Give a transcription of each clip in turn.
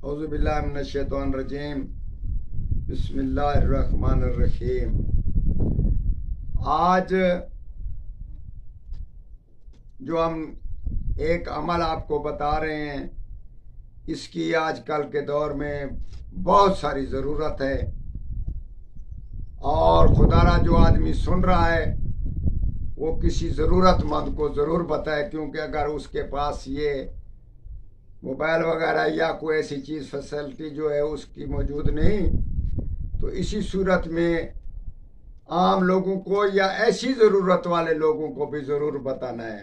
اعوذ باللہ من الشیطان الرجیم بسم اللہ الرحمن الرحیم۔ آج جو ہم ایک عمل آپ کو بتا رہے ہیں، اس کی آج کل کے دور میں بہت ساری ضرورت ہے، اور خدا را جو آدمی سن رہا ہے وہ کسی ضرورت مند کو ضرور بتائے، کیونکہ اگر اس کے پاس یہ موبائل وغیرہ یا کوئی ایسی چیز فیسلٹی جو ہے اس کی موجود نہیں، تو اسی صورت میں عام لوگوں کو یا ایسی ضرورت والے لوگوں کو بھی ضرور بتانا ہے۔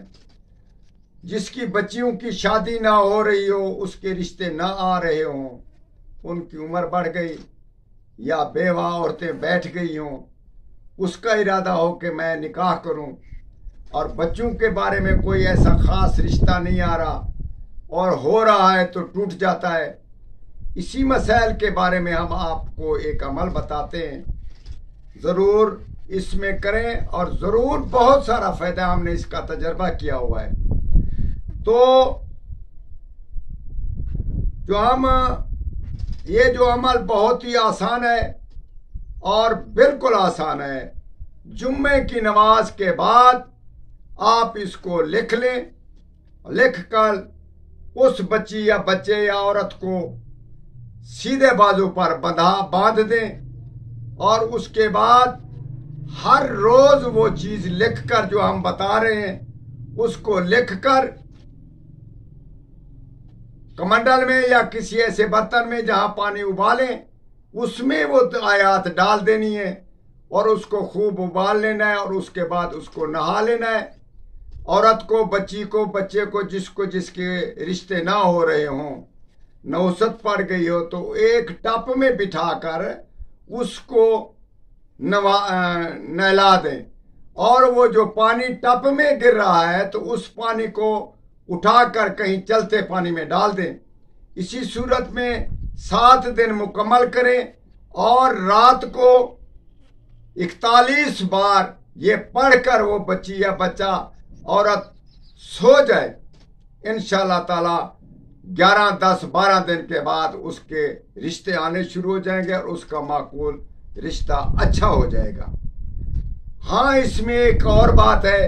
جس کی بچیوں کی شادی نہ ہو رہی ہو، اس کے رشتے نہ آ رہے ہوں، ان کی عمر بڑھ گئی یا بیوہ عورتیں بیٹھ گئی ہوں، اس کا ارادہ ہو کہ میں نکاح کروں، اور بچوں کے بارے میں کوئی ایسا خاص رشتہ نہیں آ رہا اور ہو رہا ہے تو ٹوٹ جاتا ہے، اسی مسائل کے بارے میں ہم آپ کو ایک عمل بتاتے ہیں۔ ضرور اس میں کریں، اور ضرور بہت سارا فائدہ، ہم نے اس کا تجربہ کیا ہوا ہے۔ تو یہ جو عمل بہت ہی آسان ہے اور بالکل آسان ہے۔ جمعے کی نماز کے بعد آپ اس کو لکھ لیں، لکھ کر اس بچی یا بچے یا عورت کو سیدھے بازو پر باندھ دیں، اور اس کے بعد ہر روز وہ چیز لکھ کر جو ہم بتا رہے ہیں اس کو لکھ کر کمنڈل میں یا کسی ایسے برتن میں جہاں پانی ابالیں، اس میں وہ آیات ڈال دینی ہے، اور اس کو خوب ابال لینا ہے، اور اس کے بعد اس کو نہا لینا ہے۔ عورت کو، بچی کو، بچے کو جس کے رشتے نہ ہو رہے ہوں، نوست پڑ گئی ہو، تو ایک ٹپ میں بٹھا کر اس کو نہلا دیں، اور وہ جو پانی ٹپ میں گر رہا ہے تو اس پانی کو اٹھا کر کہیں چلتے پانی میں ڈال دیں۔ اسی صورت میں 7 دن مکمل کریں، اور رات کو 41 بار یہ پڑھ کر وہ بچی یا بچہ، عورت سو جائے۔ انشاءاللہ تعالی 11 10 12 دن کے بعد اس کے رشتے آنے شروع ہو جائیں گے، اور اس کا معقول رشتہ اچھا ہو جائے گا۔ ہاں، اس میں ایک اور بات ہے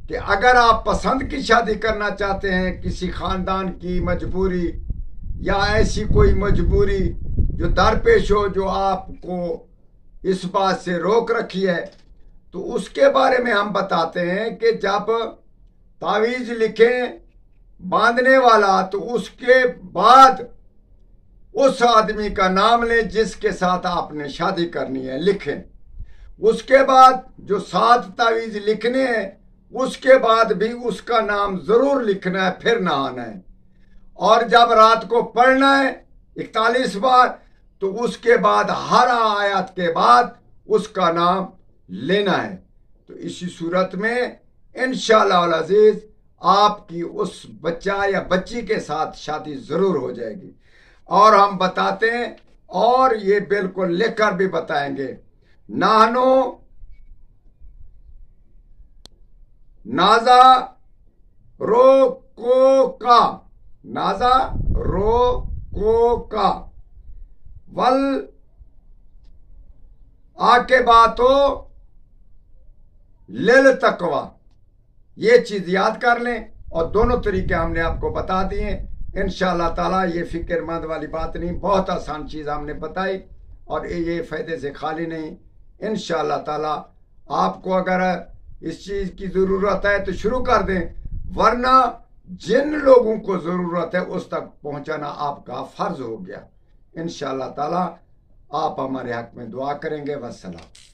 کہ اگر آپ پسند کی شادی کرنا چاہتے ہیں، کسی خاندان کی مجبوری یا ایسی کوئی مجبوری جو درپیش ہو، جو آپ کو اس بات سے روک رکھی ہے، تو اس کے بارے میں ہم بتاتے ہیں کہ جب تعویذ لکھیں باندھنے والا، تو اس کے بعد اس آدمی کا نام لیں جس کے ساتھ آپ نے شادی کرنی ہے، لکھیں۔ اس کے بعد جو 7 تعویذ لکھنے ہیں، اس کے بعد بھی اس کا نام ضرور لکھنا ہے، پھر نہانا ہے۔ اور جب رات کو پڑھنا ہے 41 بار، تو اس کے بعد ہر آیت کے بعد اس کا نام لینا ہے۔ تو اسی صورت میں انشاءاللہ العزیز آپ کی اس بچہ یا بچی کے ساتھ شادی ضرور ہو جائے گی۔ اور ہم بتاتے ہیں، اور یہ بالکل لکھ کر بھی بتائیں گے، نانو نازا رو کو کا، نازا رو کو کا ول آکے باتو لل تقوی، یہ چیز یاد کر لیں، اور دونوں طریقے ہم نے آپ کو بتا دیے۔ انشاءاللہ تعالیٰ یہ فکر مند والی بات نہیں، بہت آسان چیز ہم نے بتائی، اور یہ فائدے سے خالی نہیں۔ انشاءاللہ تعالیٰ آپ کو اگر اس چیز کی ضرورت ہے تو شروع کر دیں، ورنہ جن لوگوں کو ضرورت ہے اس تک پہنچانا آپ کا فرض ہو گیا۔ انشاءاللہ تعالیٰ آپ ہمارے حق میں دعا کریں گے۔ والسلام۔